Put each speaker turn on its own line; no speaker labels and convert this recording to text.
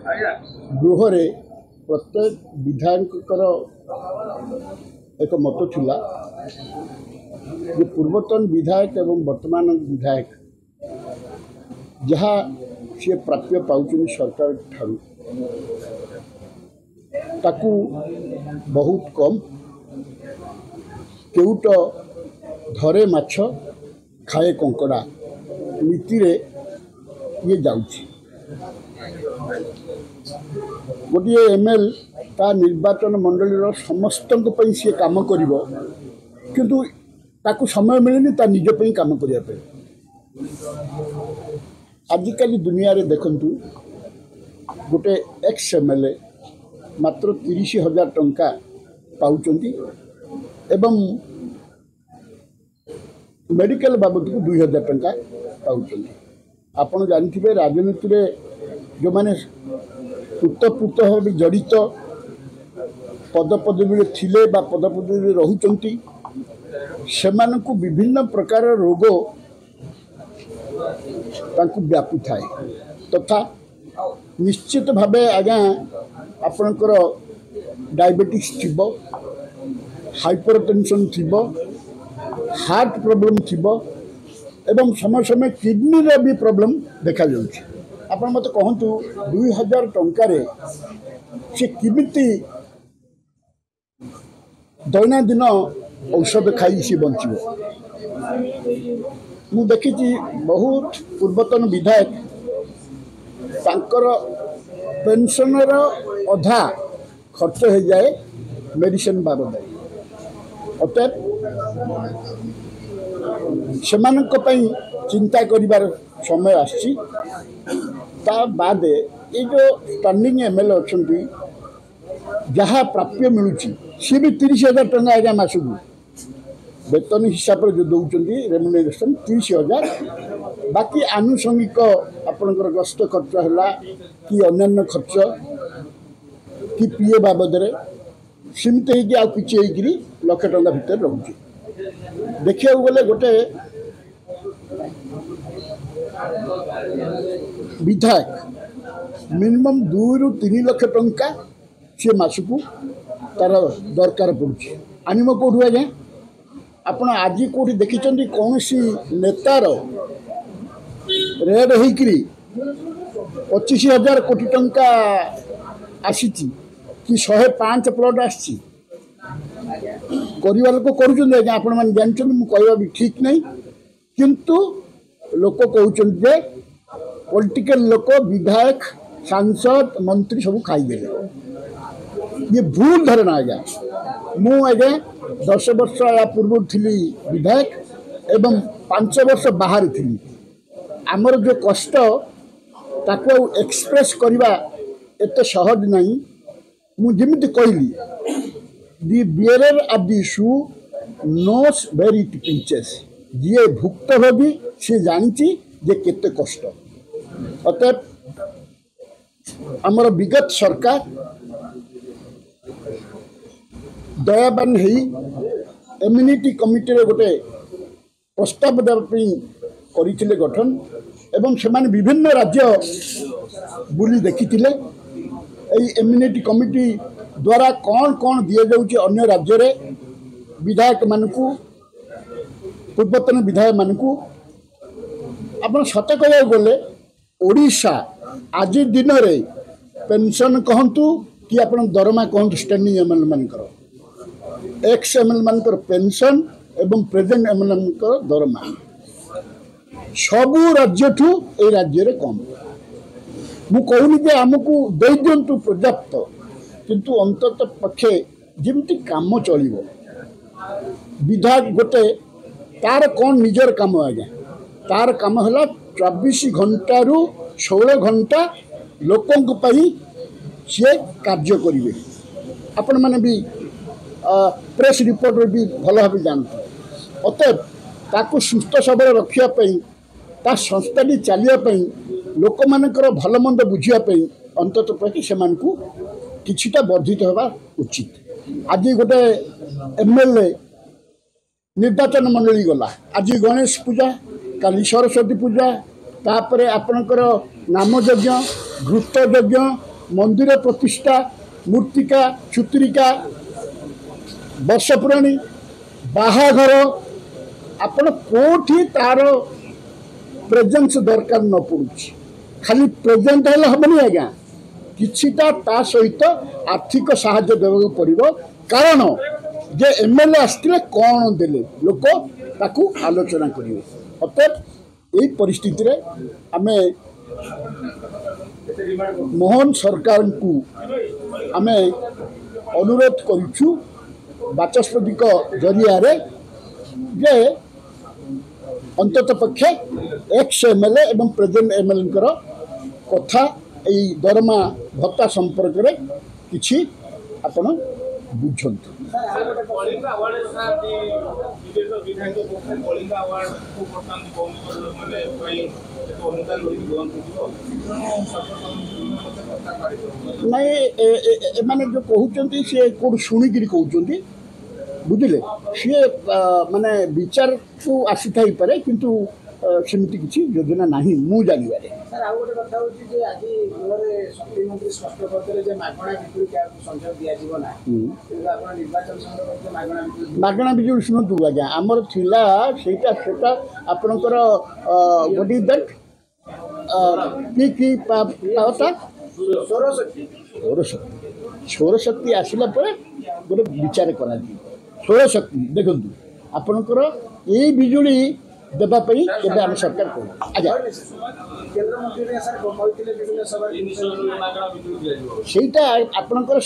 गृह प्रत्येक विधायक एक मत थिला जे पूर्वतन विधायक एवं वर्तमान विधायक जहाँ सी प्राप्य पाउछन सरकार ठारू ताकू बहुत कम केउट धरे माछ खाए कंकड़ा नीति रे ये जाउछि गोटे एमएल ता निर्वाचन मंडलीर समस्त सी काम करिवो किंतु ताकू समय मिलेनि ता निज पई काम करिया पे आजिकल दुनिया रे देखंतु गोटे एक्स एमएलए मात्र 30,000 टंका पाउचंती एवं मेडिकल बाबद को 2,000 टंका पाउचंती। आपण जानथिबे राजनीति रे जो माने उत्तपुत भाव जड़ित पदपदवी थिले बा पदपदवी रहुचंती सेमानकु विभिन्न प्रकार रोग तांकु व्यापी थाए तथा निश्चित भावे आज्ञा आपणकर डायबिटीज थिबो हाइपरटेंशन थिबो हार्ट प्रॉब्लम थिबो एवं समय समय किडनी रे भी प्रॉब्लम देखा जाउछि। आपण मत कहतु 2,000 टंका रे से किमिति दैनंदिन औषध खाई सी बंचिबो। मु देखी बहुत पूर्वतन विधायक तांकर पेंशनर अधा खर्च हो जाए मेडिसिन बाबद अतएव सेमानक पई चिंता करिवार समय आछि। ता बाद ये जो स्टैंडिंग एमएलए अच्छी जहाँ प्राप्य मिलूँ सी भी 30,000 टंका आज्ञा मासकू वेतन हिसाब से जो दौरान रेमुनेरेसन 30,000 बाकी आनुषंगिक आपणकर गस्त खर्च है कि अन्य खर्च कि पीए बाबद सीमित होगी लक्ष टंका भितर रोचे देखा गले गोटे विधायक मिनिमम 2 ରୁ 3 लाख टंका सी मासकू तार दरकार पड़ुछि आनिम कौटू आज्ञा आपण आज कौटी देखी कौन सी नेतार रेड होकरी 25,000 कोटी टंका आसी कि 105 प्लट आसी लोक करुँच आज्ञा आपण मैंने जानते कहवा भी ठीक नहीं किंतु लोक कहते पॉलिटिकल लोक विधायक सांसद मंत्री सब खाईदे ये भूल धारणा आज्ञा। मु आज्ञा 10 वर्ष या पूर्व थी विधायक एवं 5 वर्ष बाहर थी आमर जो कष्ट ताको एक्सप्रेस करवा एत सहज नहीं। मुझे कहली the bearer of the shoe knows where it pinches जी भुक्तभोगी सी जानी जे केते कष्ट अतएव आमर विगत सरकार दयाबान है इम्यूनिटी कमिटी रे गोटे प्रस्ताव देवाई करते गठन एवं से विभिन्न राज्य बुली देखी इम्यूनिटी कमिटी द्वारा कौन कौन दि जाऊँगी अन्य राज्य रे विधायक मानकू पूर्वतन विधायक मानकू आप सत कह गले ओडिशा आज दिन रे पेंशन कहतु कि आप दरमा कहतु स्टैंडिंग एमएलए मानकर एक्स एमएलए मानकर पेंशन एवं प्रेजेंट एमएलए मानकर दरमा सबू राज्य ठू ए राज्य रे कम। मु कहूनी जे आमको दे दिंतु पर्याप्त किंतु अंतत पक्षे जमती काम चलो विधायक गोटे तार कौन निजर काम आज्ञा तार काम है 24 घंटा रु 16 घंटा लोकों सी कार्य करेंगे। आपण मैंने भी प्रेस रिपोर्ट भी भल भाव जानते अतएव ताकू सुस्थ सबल रखापी ता संस्थाटी चलने लोक मानकर भल मंद बुझापी अंतत प्रति से किछिटा वर्धित होगा उचित। आज गोटे एमएलए निर्वाचन मंडली गला आज गणेश पूजा काली सरस्वती पूजा तापरे आपणकर नाम यज्ञ घृत यज्ञ मंदिर प्रतिष्ठा मूर्तिका छुत्रिका वर्षपुराणी बाहाघर आपण कोठी तार प्रेजेंस दरकार न पड़ुछि खाली प्रेजेंट हेले हबनी आज्ञा किछिटा ता सहित आर्थिक साहाय्य देवाक पड़िबो कारण जे एमएलए आसथिले कौन देले लोक ताकू आलोचना करिवे अतएव यही परिस्थिति रे आमे मोहन सरकार को आमे अनुरोध करूछु बाचस्पति जरिया रे जे अंतत पक्षे एक्स एमएलए एवं प्रेजेंट एमएलए कथा यही दरमा भत्ता संपर्क रे किछि आपण बुझंतु नहीं माने जो कहते सी कौट शुणिकी कहते बुझे सी माने विचार को आसी थाई पारे किंतु सेमती किसी योजना नहीं मु जानवर
सर आउ गोटे कथा होची जे आज गृहरे शक्ति मंत्री स्पष्ट करते जे मागणा बिजुली क्या संजय दिया जीव ना कि आपण निर्वाचन संदर्भ में
मागणा बिजुली सुनतु आज्ञा आमर थिला सेटा आपनकर व्हाट इज दैट की पावता सौर शक्ति आसला पर गोटे विचार करा सौर शक्ति देखु आपनकर ये बिजुली देवाई केवे आम सरकार कहीटा आपणकर